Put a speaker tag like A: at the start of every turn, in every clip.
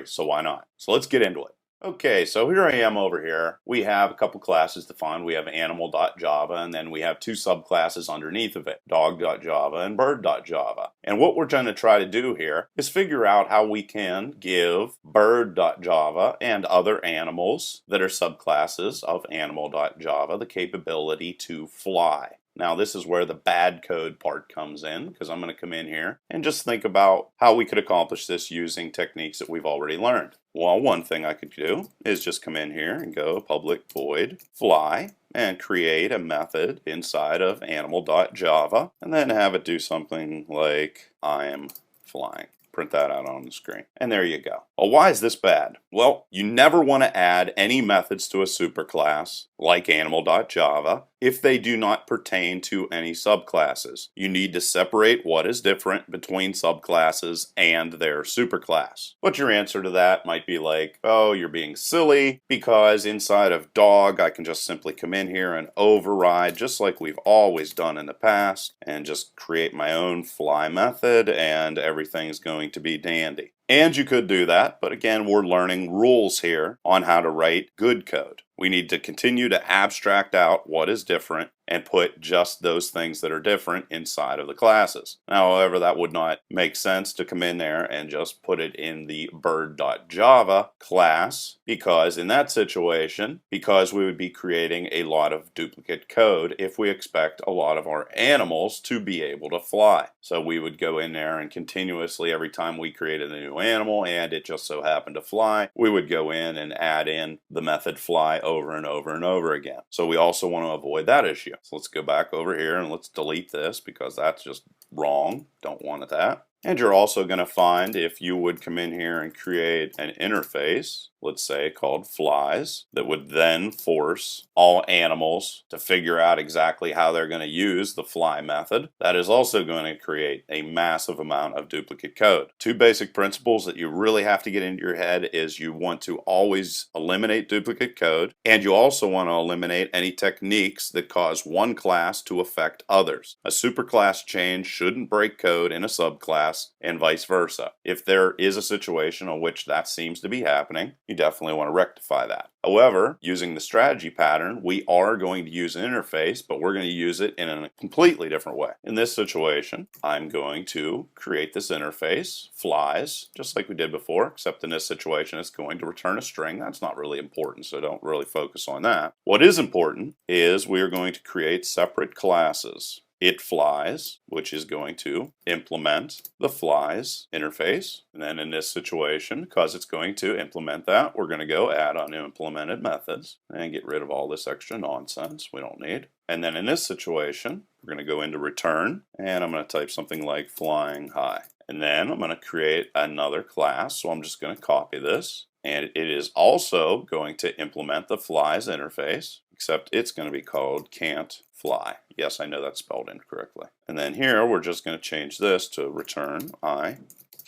A: so why not? So let's get into it. Okay, so here I am over here. We have a couple classes defined. We have animal.java, and then we have two subclasses underneath of it, dog.java and bird.java. And what we're trying to try to do here is figure out how we can give bird.java and other animals that are subclasses of animal.java the capability to fly. Now this is where the bad code part comes in, because I'm going to come in here and just think about how we could accomplish this using techniques that we've already learned. Well, one thing I could do is just come in here and go public void fly and create a method inside of animal.java and then have it do something like I am flying. Print that out on the screen. And there you go. Well, why is this bad? Well, you never want to add any methods to a superclass like animal.java if they do not pertain to any subclasses. You need to separate what is different between subclasses and their superclass. But your answer to that might be like, oh, you're being silly because inside of dog I can just simply come in here and override just like we've always done in the past and just create my own fly method and everything's going to be dandy. And you could do that, but again, we're learning rules here on how to write good code. We need to continue to abstract out what is different and put just those things that are different inside of the classes. Now, however, that would not make sense to come in there and just put it in the bird.java class, because in that situation, because we would be creating a lot of duplicate code if we expect a lot of our animals to be able to fly. So we would go in there and continuously, every time we created a new animal and it just so happened to fly, we would go in and add in the method fly over and over and over again. So we also want to avoid that issue. So let's go back over here and let's delete this because that's just wrong. Don't want that. And you're also going to find, if you would come in here and create an interface, let's say called flies, that would then force all animals to figure out exactly how they're going to use the fly method, that is also going to create a massive amount of duplicate code. Two basic principles that you really have to get into your head is you want to always eliminate duplicate code, and you also want to eliminate any techniques that cause one class to affect others. A superclass change shouldn't break code in a subclass, and vice versa. If there is a situation in which that seems to be happening, you definitely want to rectify that. However, using the strategy pattern, we are going to use an interface, but we're going to use it in a completely different way. In this situation, I'm going to create this interface, flies, just like we did before, except in this situation it's going to return a string. That's not really important, so don't really focus on that. What is important is we are going to create separate classes. It flies, which is going to implement the flies interface. And then in this situation, because it's going to implement that, we're going to go add unimplemented methods and get rid of all this extra nonsense we don't need. And then in this situation, we're going to go into return, and I'm going to type something like flying high. And then I'm going to create another class, so I'm just going to copy this. And it is also going to implement the flies interface, except it's going to be called can't fly. Yes, I know that's spelled incorrectly. And then here we're just going to change this to return I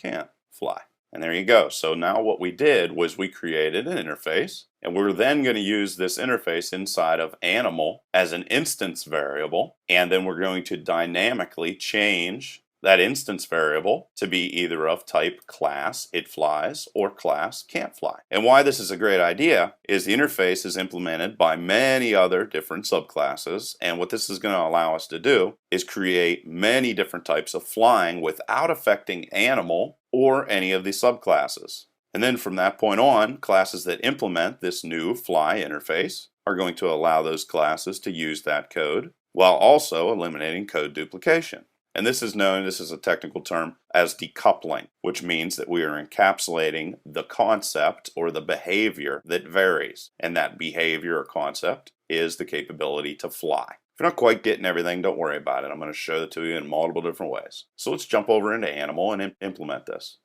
A: can't fly. And there you go. So now what we did was we created an interface, and we're then going to use this interface inside of animal as an instance variable, and then we're going to dynamically change that instance variable to be either of type class it flies or class can't fly. And why this is a great idea is the interface is implemented by many other different subclasses, and what this is going to allow us to do is create many different types of flying without affecting animal or any of the subclasses. And then from that point on, classes that implement this new fly interface are going to allow those classes to use that code while also eliminating code duplication. And this is known, this is a technical term, as decoupling, which means that we are encapsulating the concept or the behavior that varies. And that behavior or concept is the capability to fly. If you're not quite getting everything, don't worry about it. I'm going to show it to you in multiple different ways. So let's jump over into animal and implement this.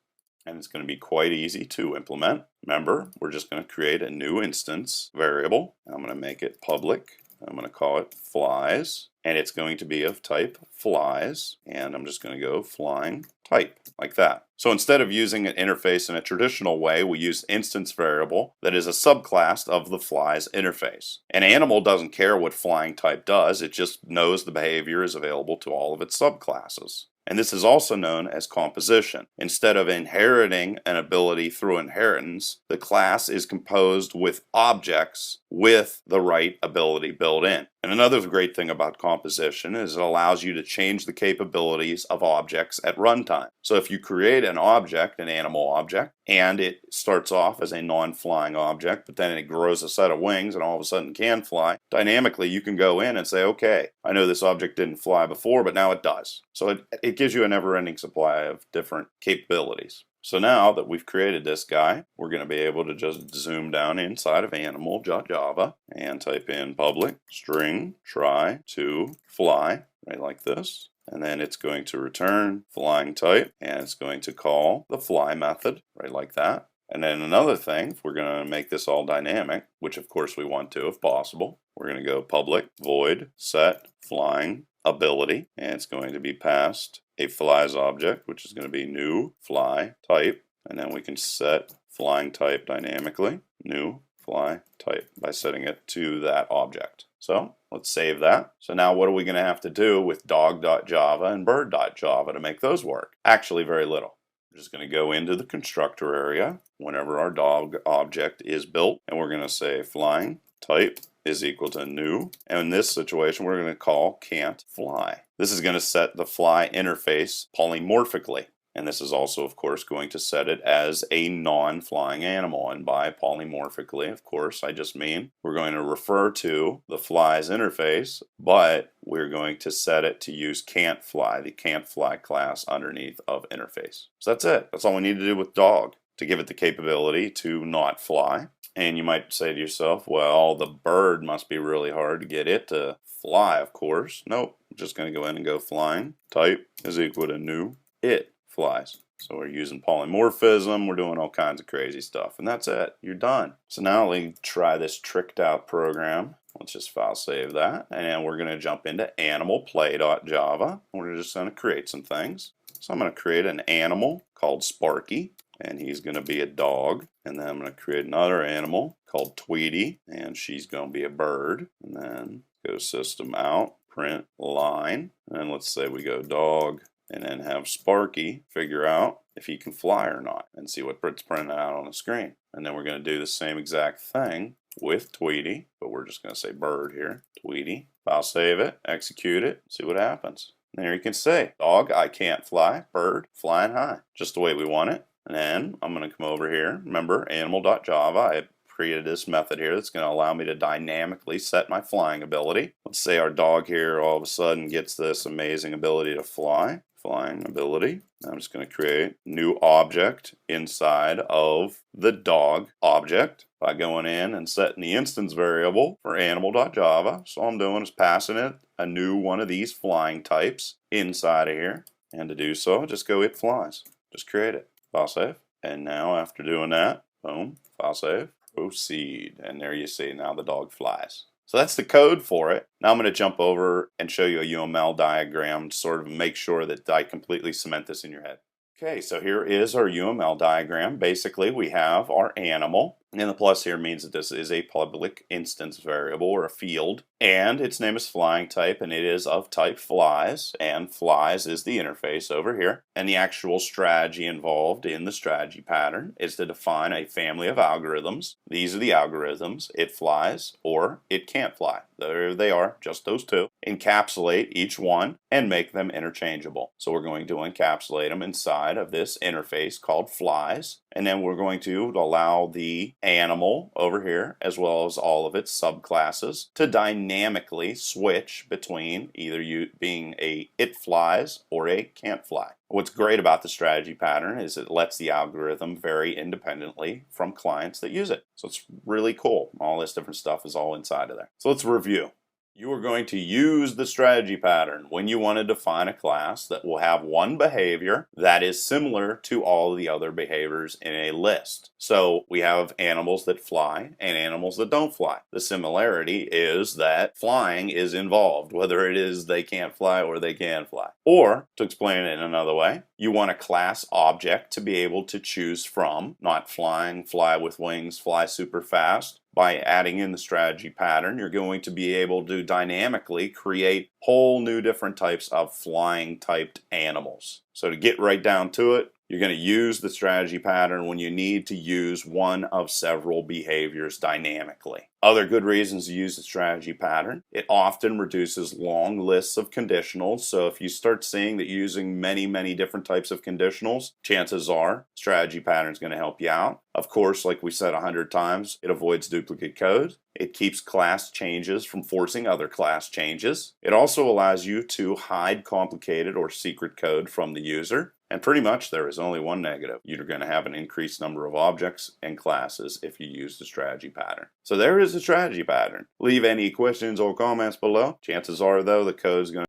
A: And it's going to be quite easy to implement. Remember, we're just going to create a new instance variable. I'm going to make it public. I'm going to call it flies. And it's going to be of type flies, and I'm just going to go flying type, like that. So instead of using an interface in a traditional way, we use instance variable that is a subclass of the flies interface. An animal doesn't care what flying type does, it just knows the behavior is available to all of its subclasses. And this is also known as composition. Instead of inheriting an ability through inheritance, the class is composed with objects with the right ability built in. And another great thing about composition is it allows you to change the capabilities of objects at runtime. So if you create an object, an animal object, and it starts off as a non-flying object, but then it grows a set of wings and all of a sudden can fly, dynamically you can go in and say, okay, I know this object didn't fly before, but now it does. So it gives you a never-ending supply of different capabilities. So now that we've created this guy, we're going to be able to just zoom down inside of animal.java and type in public string try to fly, right like this. And then it's going to return flying type, and it's going to call the fly method, right like that. And then another thing, if we're going to make this all dynamic, which of course we want to if possible, we're going to go public void set flying ability, and it's going to be passed a flies object, which is going to be new fly type, and then we can set flying type dynamically, new fly type, by setting it to that object. So let's save that. So now what are we going to have to do with dog.java and bird.java to make those work? Actually, very little. We're just going to go into the constructor area whenever our dog object is built, and we're going to say flying type is equal to new, and in this situation we're going to call can't fly. This is going to set the fly interface polymorphically, and this is also of course going to set it as a non-flying animal. And by polymorphically, of course, I just mean we're going to refer to the fly's interface, but we're going to set it to use can't fly, the can't fly class underneath of interface. So that's it. That's all we need to do with dog to give it the capability to not fly. And you might say to yourself, well, the bird must be really hard to get it to fly, of course. Nope, I'm just going to go in and go flying. Type is equal to new, it flies. So we're using polymorphism, we're doing all kinds of crazy stuff, and that's it. You're done. So now let me try this tricked out program. Let's just file save that, and we're going to jump into animalplay.java. We're just going to create some things. So I'm going to create an animal called Sparky, and he's going to be a dog. And then I'm going to create another animal called Tweety, and she's going to be a bird. And then go system out, print line, and let's say we go dog, and then have Sparky figure out if he can fly or not, and see what it's printing out on the screen. And then we're going to do the same exact thing with Tweety, but we're just going to say bird here, Tweety. File save it, execute it, see what happens. And there you can say, dog, I can't fly, bird, flying high, just the way we want it. And then I'm going to come over here. Remember, animal.java, I created this method here that's going to allow me to dynamically set my flying ability. Let's say our dog here all of a sudden gets this amazing ability to fly. Flying ability. I'm just going to create a new object inside of the dog object by going in and setting the instance variable for animal.java. So all I'm doing is passing it a new one of these flying types inside of here. And to do so, just go it flies. Just create it. File save. And now after doing that, boom, file save, proceed. And there you see, now the dog flies. So that's the code for it. Now I'm going to jump over and show you a UML diagram to sort of make sure that I completely cement this in your head. Okay, so here is our UML diagram. Basically, we have our animal, and the plus here means that this is a public instance variable or a field, and its name is flying type, and it is of type flies, and flies is the interface over here. And the actual strategy involved in the strategy pattern is to define a family of algorithms. These are the algorithms: it flies or it can't fly. There they are, just those two. Encapsulate each one and make them interchangeable. So we're going to encapsulate them inside of this interface called flies, and then we're going to allow the animal over here, as well as all of its subclasses, to dynamically switch between either you being a it flies or a can't fly. What's great about the strategy pattern is it lets the algorithm vary independently from clients that use it. So it's really cool. All this different stuff is all inside of there. So let's review. You are going to use the strategy pattern when you want to define a class that will have one behavior that is similar to all of the other behaviors in a list. So we have animals that fly and animals that don't fly. The similarity is that flying is involved, whether it is they can't fly or they can fly. Or, to explain it in another way, you want a class object to be able to choose from, not flying, fly with wings, fly super fast, By adding in the strategy pattern, you're going to be able to dynamically create whole new different types of flying typed animals. So to get right down to it, you're going to use the strategy pattern when you need to use one of several behaviors dynamically. Other good reasons to use the strategy pattern: it often reduces long lists of conditionals. So if you start seeing that you're using many different types of conditionals, chances are strategy pattern is going to help you out. Of course, like we said 100 times, it avoids duplicate code. It keeps class changes from forcing other class changes. It also allows you to hide complicated or secret code from the user. And pretty much there is only one negative: you're going to have an increased number of objects and classes if you use the strategy pattern. So there is the strategy pattern. Leave any questions or comments below. Chances are, though, the code is going to